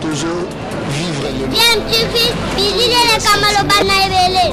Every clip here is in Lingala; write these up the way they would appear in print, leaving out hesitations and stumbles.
toujours vivre le bien tu fils bilile le kamalo bana ebele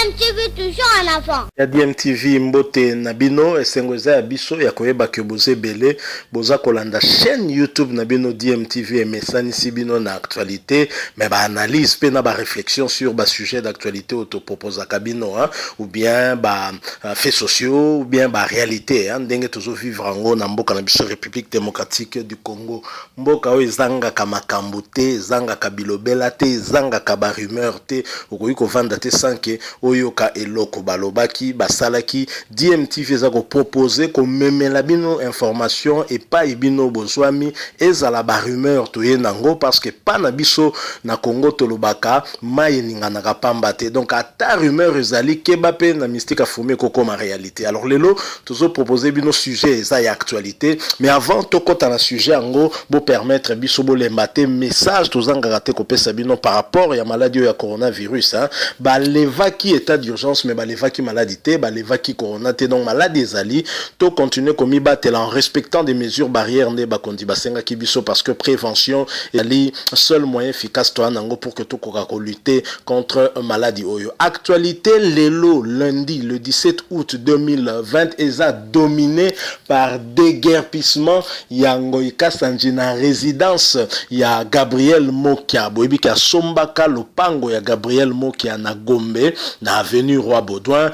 DMTV toujours en avant. Ya DMTV mbote nabino esengweza ya biso ya koyeba ke boze belé boza kolanda chaîne YouTube nabino DMTV emesani si bino na actualité mais ba analyse pe na ba réflexion sur ba sujet d'actualité auto proposa kabino hein, ou bien ba faits sociaux ou bien ba réalité hein, ndenge tozo vivre ngo na mboka na biso République démocratique du Congo mboka o ezanga ka makambo te ezanga ka bilobela te ezanga ka ba rumeur te okoyi ko vanda te sanke oyoka eloko balobaki basalaki DMTV ezako proposer ko memela bino information et pas ibino bozwami ezala ba rumeur toye nango parce que pas na biso na Congo tolobaka mai ningana ka pamba te donc ata rumeur ezali keba pe na mystique afumé koko ma réalité alors lelo tozo proposer bino sujet eza ya actualité mais avant tokota na sujet ngo bo permettre biso bo lembate message tozanga raté ko pesa bino par rapport ya maladie ya coronavirus hein ba levaki état d'urgence mais ba levaki maladie te ba levaki corona te donc maladie ezali to continuer komi batela en respectant des mesures barrières nde ba kondi basenga ki biso parce que prévention est seul moyen efficace to nango pour que to koka ko lutter contre maladie oyo actualité lelo lundi le 17 août 2020 eza dominé par déguerpissement ya Ngoïka Sanji na résidence ya Gabriel Mokia boyebi ka sombaka lopango ya Gabriel Mokia na Gombe na avenue Roi Baudouin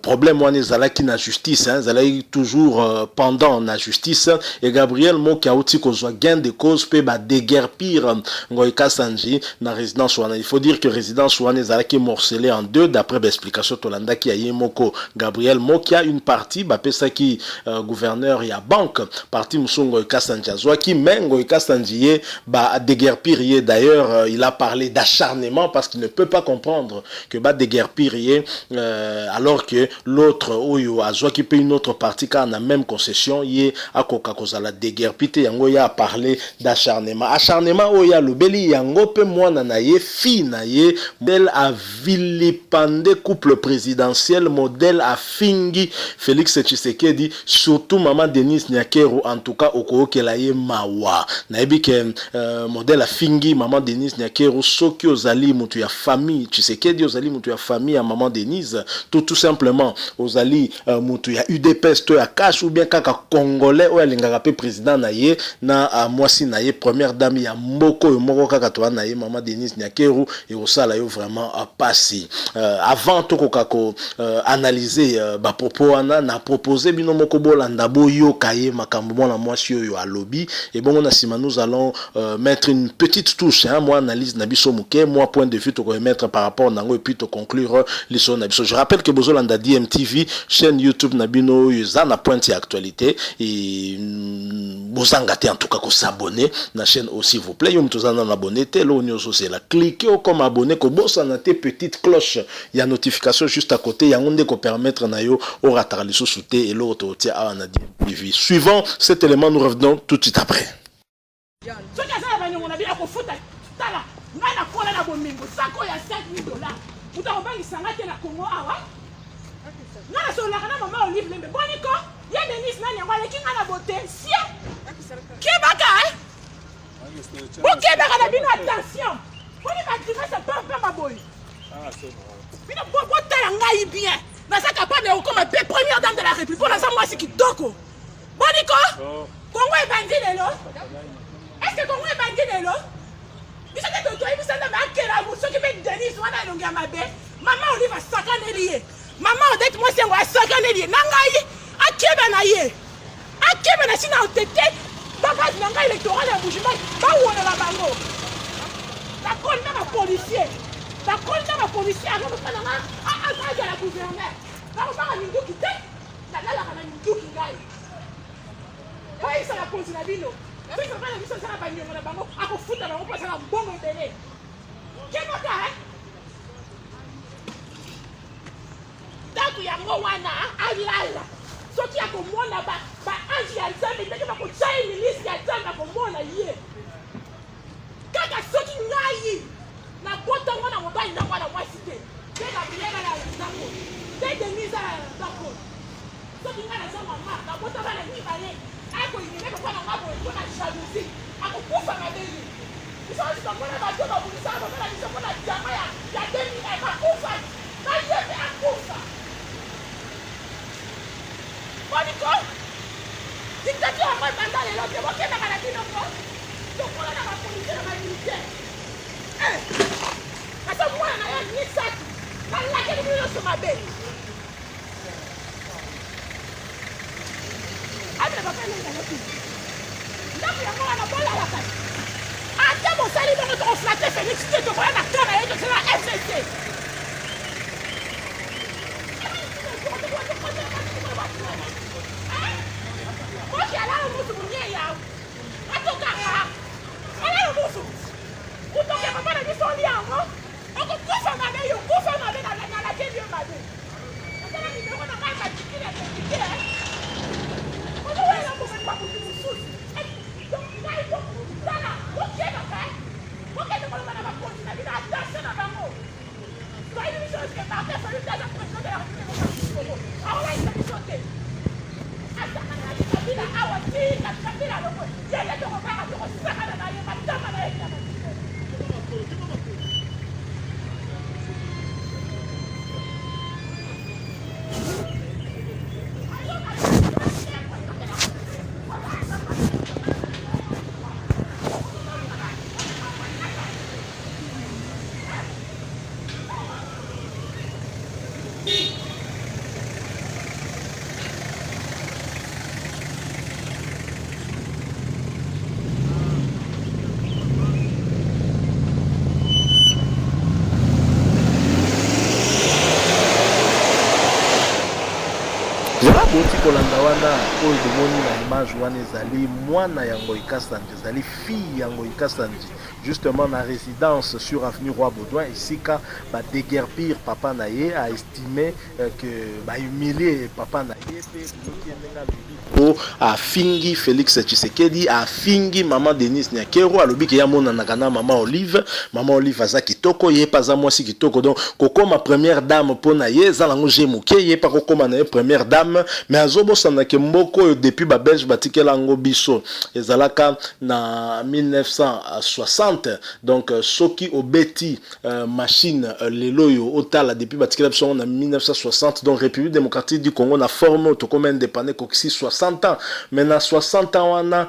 problème wana ezalaki na justice hein ezalaki toujours pendant na justice et Gabriel Mokia outi kozwa gain de cause pe ba déguerpir Ngoïka Sanji na résidence wana il faut dire que résidence wana ezalaki morcelée en deux d'après l'explication tolanda ki aye moko Gabriel Mokia une partie ba pesa ki gouverneur ya banque partie musongo Ngoïka Sanji azwaki mais Ngoïka Sanji ba déguerpir d'ailleurs il a parlé d'acharnement parce qu'il ne peut pas comprendre que ba déguerpir alors que l'autre oyo azwaki pe une autre partie car na même concession yé akoka kozala déguerpité yango ya parler d'acharnement oya lobeli yango pe mwana na ye fi na ye modèle a vilipendé couple présidentiel modèle a fingi Félix Tshisekedi surtout maman Denise Nyakero en tout cas okokela ye mawa na yebi ke modèle a fingi maman Denise Nyakero soki ozali mutu ya famille Tshisekedi ozali mutu ya famille ya maman Denise tout simplement ozali mutu ya UDPS to ya cash ou bien kaka congolais o alingaka pe président na ye na mwasi na ye première dame ya mboko yo moko kaka to na ye maman Denise Nyakero et osala yo vraiment passi avant to kokako analyser ba propos wana na proposer bino moko bolanda boyo kaye makambo mona mwasi yo alobi et bon na sima nous allons mettre une petite touche hein moi analyse na biso muke moi point de vue to remettre par rapport nango et puis to conclure l'histoire na biso je rappelle que bozolanda DMTV chaîne YouTube na bino yuza na pointe actualité et bozangate en tout cas ko s'abonner na chaîne aussi s'il vous plaît yo mtozana na abonner te lo nyoso c'est la cliquez comme abonner ko bossa na te petite cloche ya notification juste à côté ya ngonde ko permettre na yo au ratara les sous-souté et l'autre tia à na DMTV suivant cet élément nous revenons tout de suite après. Nana so la kana mama olive lembe boniko ya Denis nani ngwale kinga na potencia kebaka okebaka na bino attention boni matrima ça pas ma boy bino bo tala ngai bien na ça capable de comme première dame de la République pour la ça moi c'est kitoko boniko Congo est bandit lelo est-ce que Congo est bandit lelo biso te toi biso na makela muso ki be Denis wana longa mabe mama olive sakane lié maman odette moi c'est moi sakane lié nangai akeba na ye akeba na sina otete papa nangai électoral ya bouchima ba wona la bango la colle na policier alors que na la gouverneur ba mindu kite na la kana mindu kingai ouais ça la pose la bino soki papa na biso asala banyongo na bango akofuta bango mpo asala mbongo ebele kemaka ndako yango wana alala soki akomona baange ya nzambe ndenge bakotya ye milisi ya nzambe akomona ye kaka soki ngai nabotango na mobali na mwana mwasi te te gabriela na ndako te denise na ndako soki ngai naza mama nabota bana mibale akoyinele papa na nga boye mpo na jalousie akokufa mabeli biso osikamona bato babulisaka bamona biso mpona jama ya 2000 bakufa nayebi akufa boniko dictature yango ebanda lelo te bokendaka na kinoko tokola na bapolisie na bamilitaire kasa mwana na yo misatu nalakeli bino nyonso mabe abina bakanenganaki ndako yango wana bolalaka ate bosali bongo tokoflate félix te tokoya na kar na ye tosala fcc moki alala musu munye yawo atokaka alala musu utoke papa na biso oli yango okokufa mabe yo kufa mabe nalakeli yo mabe otala nimero na ngai batikile petike ozowela momekwa mutu mosusu ngai tala okendaka okende koloba na bakonzi na bino adanse na bango toyebi biso eske parte fali daza president de la république aolaisa biso te asakanaki kabila awa ti kabila loko yeye tokokaka tokosakana na ye matama na ye boti kolanda wana oyo tomoni na image wana ezali mwana ya Ngoyi Kasandi ezali fille ya Ngoyi Kasandi justement na résidence sur avenue Roi Baudouin isika ba déguerpir papa na ye a estimé que ba humilier papa na ye pe a fingi Félix Tshisekedi a fingi maman Denise Nyakero alobi ke ya mona na kana maman Olive aza kitoko ye paza mwasi kitoko donc kokoma première dame pona ye zalango jemuke ye pa kokoma na ye première dame mais azobosana ke mboko depuis ba belge batikela ngo biso ezalaka na 1960 donc soki obeti machine leloyo otala depuis batikela biso na 1960 donc République démocratique du Congo na forme to comme indépendant koksi 60 ans mais na 60 ans wana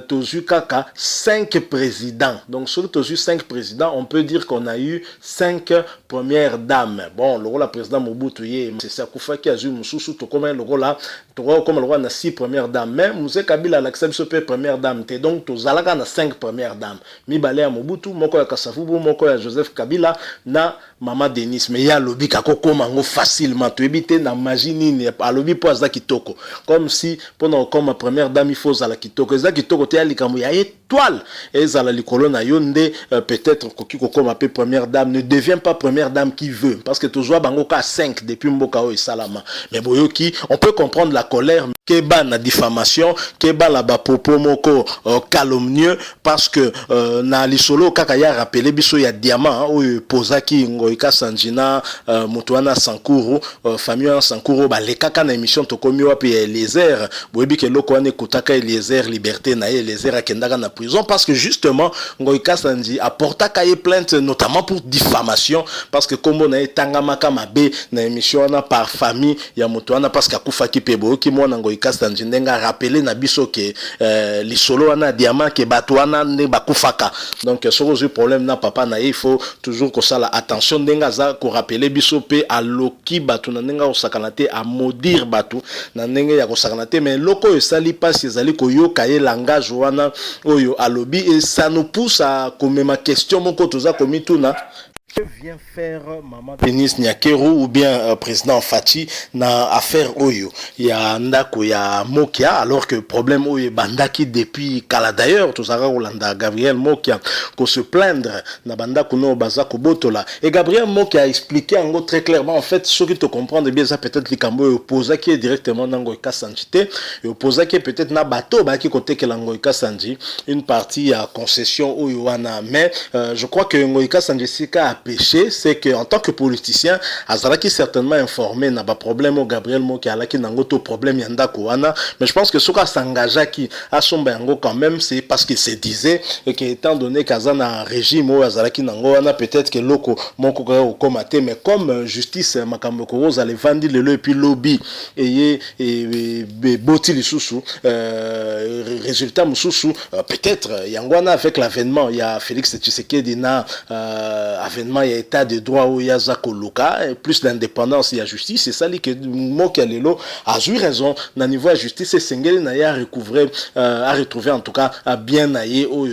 tozu kaka 5 présidents donc sur tozu 5 présidents on peut dire qu'on a eu 5 premières dames bon le rôle la président Mobutu ye c'est ça Koufaki azu mususu to comme le rôle là to comme le rôle na 6 premières dames mais Mousse Kabila l'accepte pe première dame te donc tozalaka na 5 premières dames mibale ya Mobutu moko ya Kasavubu moko ya Joseph Kabila na Mama Denise mais ya lobi kako koma ngo facilement to ebité na magie nini alobi po aza kitoko comme si pendant comme première dame il faut za la kitoko za kitoko te alikambo ya étoile et za la likolo na yonde peut-être koki kokoma pe première dame ne devient pas première dame qui veut parce que toujours bango ka 5 depuis mboka o salama mais boyoki on peut comprendre la colère keba na diffamation keba la ba popo moko calomnieux parce que na lisolo kaka ya rappeler biso ya diamant o pozaki Ngoyi Kasandi na Mutuana Sankuru famille en Sankuru ba lekaka na émission tokomi wapi Eliezer boyebi ke loko ane kutaka Eliezer liberté na Eliezer akendaka na prison parce que justement Ngoyi Kasandi apportaka ye plainte notamment pour diffamation parce que kombo na etangamaka mabe na émission na par famille ya Mutuana parce que akufaki pebo ki mona Ngoyi Kasandi ndenga rappeler na biso ke lisolo wana diamant ke bato wana ne bakufaka donc soko problème na papa na il faut toujours ko sala attention ndenga za ko rappeler biso pe aloki bato na ndenga osakana te a maudire bato na ndenge ya kosakana te mais loko esali pas ezali koyoka ye langage wana oyo alobi et ça nous pousse à comme ma question moko toza komituna Que vient faire maman Denis Nyakeru ou bien président Fati na affaire Oyo? Il y a Ndako, il y a Mokia, alors que problème Oyo Bandaki depuis Kala d'ailleurs, tout ça Rolanda Gabriel Mokia, qu'on se plaindre na Bandako no Bazako Botola. Et Gabriel Mokia a expliqué en gros très clairement, en fait, ce qui te comprendre bien, ça peut-être les Kambo opposa qui est directement dans Ngoïka Sanjité, et opposa qui est peut-être na bateau, qui côté que l'Angoïka Sanji, une partie à concession Oyo wana. Mais je crois que Ngoïka Sanjisika a péché, c'est que en tant que politicien, Azalaki certainement informé n'a pas problème au Gabriel Moki alaki nangoto problème yanda kouana, mais je pense que ce qu'a s'engagé qui a son bango quand même, c'est parce qu'il se disait que étant donné qu'Azana régime ou Azalaki nangoana peut-être que loko moko au komate, mais comme justice makamoko rose allait vendre le et puis lobby et boti les sous résultat moussou peut-être yangwana avec l'avènement il y a Félix Tshisekedi na avènement il y a état de droit où il y a Zakoluka plus d'indépendance il y a justice, c'est ça que Moki Alelo a eu raison na niveau de justice et Sengeli na ya recouvrer a retrouvé en tout cas bien naïe au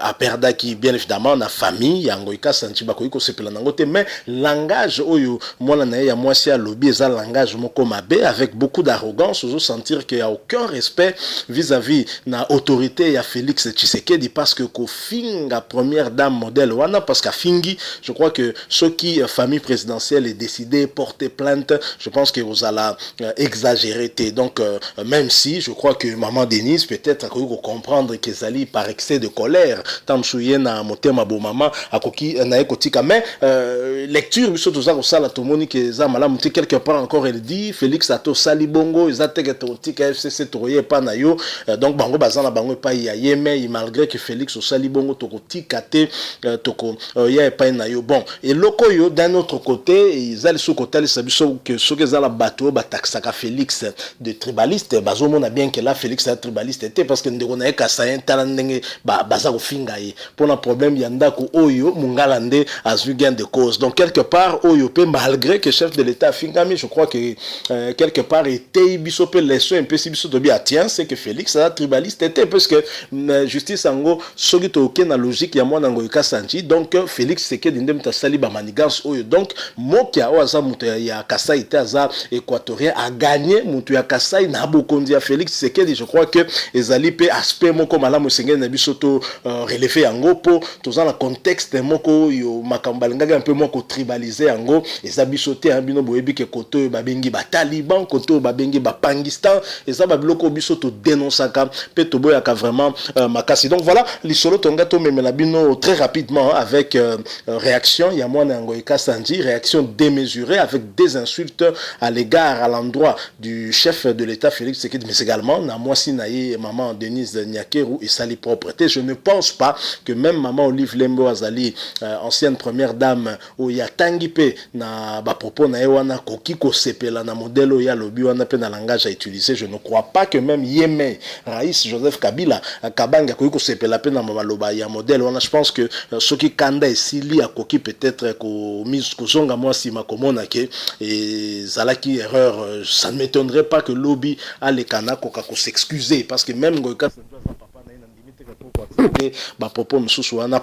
à perda qui bien évidemment na famille yangoika santi bakoiko sepela nangote, mais langage oyo mona na ya mwasi ya lobby eza langage moko mabe avec beaucoup d'arrogance, vous sentir qu'il y a aucun respect vis-à-vis na autorité ya Félix Tshisekedi parce que kofinga première dame modèle wana parce qu'à Fingi je crois que ceux qui famille présidentielle est décidé porter plainte, je pense que vous allez exagérer donc même si je crois que maman Denise peut-être a comprendre que Zali par excès de colère tant souillé na motema bo maman akoki na ekotika, mais lecture biso to za ko sala to moni que za malamu te quelque part encore elle dit Félix ato sali bongo ezateke to tika FCC toye pa na yo donc bango bazana bango pa ya yeme malgré que Félix o sali bongo to tika te toko ya pa na yo bon et loko yo d'un autre côté ils allaient sous côté les sabiso que ce que za la bateau bataxaka Félix de tribaliste bazo mona bien que là Félix est tribaliste était parce que ndeko na ka sa talandenge baza ko finga yi pour un problème yanda ko oyo mungalande azu gain de cause, donc quelque part oyo pe malgré que chef de l'état fingami je crois que quelque part était biso pe leçon un peu si biso to bien tiens c'est que Félix est tribaliste était parce que justice ango soki to na logique ya mwana ngo ikasanji, donc Félix c'est que dinde mta sali ba manigance oyo, donc mokia oza muto ya Kasai taza équatorien a gagné muto ya Kasai na bokondi ya Félix c'est que je crois que ezali pe aspect moko malamu sengeli na biso to relever yango po toza na contexte moko yo makambalinga un peu moko tribalisé yango eza biso te bino boyebi ke koto ba bengi ba taliban koto ba bengi ba pangistan eza ba biloko biso to dénonçaka pe to boyaka vraiment makasi. Donc voilà lisolo tonga to memela bino très rapidement avec réaction ya mwana ngoika sanji, réaction démesurée avec des insultes à l'égard à l'endroit du chef de l'état Félix Tshisekedi, mais également na mwasi na ye maman Denise Nyakeru et sali propreté. Je ne pense pas que même maman Olive Lembo Azali ancienne première dame ou ya tangipe na ba propos na wana koki ko sepela na modèle ya lobi wana pe na langage à utiliser, je ne crois pas que même Yémen Raïs Joseph Kabila Kabanga koki ko sepela pe na maloba ya modèle wana. Je pense que ce qui kanda esili a koki peut-être ko mise ko zonga moi si ma komona ke et zalaki erreur, ça ne m'étonnerait pas que lobby a les kana ko s'excuser parce que même ngoika propos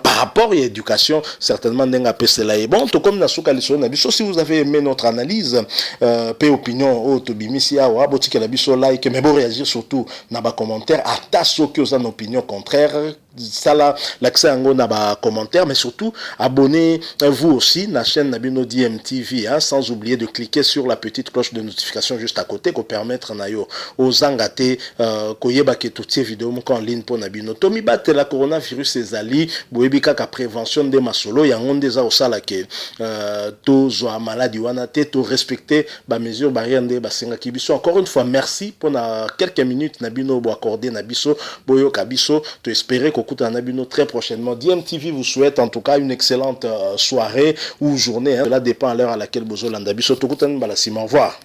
par rapport à l'éducation certainement n'enga pesela et bon tout comme na souka liso na biso. Si vous avez aimé notre analyse pe opinion au tobimisi awa botika la biso like mais bon réagir surtout na ba commentaire ata soki oza na opinion contraire ça là l'accès en na ba commentaire, mais surtout abonnez-vous aussi la chaîne Nabino DMTV sans oublier de cliquer sur la petite cloche de notification juste à côté pour permettre nayo aux angate koyeba ke toutes vidéos mon en ligne pour Nabino Tomi bat la coronavirus ezali boyebi kaka prévention de masolo yango ndeza osala ke to zo maladie wana te to respecter ba mesures barrières de basenga kibiso. Encore une fois merci pour na quelques minutes Nabino bo accorder nabiso boyo kabiso to espérer que Nabino très prochainement. DMTV vous souhaite en tout cas une excellente soirée ou journée. Cela dépend à l'heure à laquelle vous allez. Au revoir.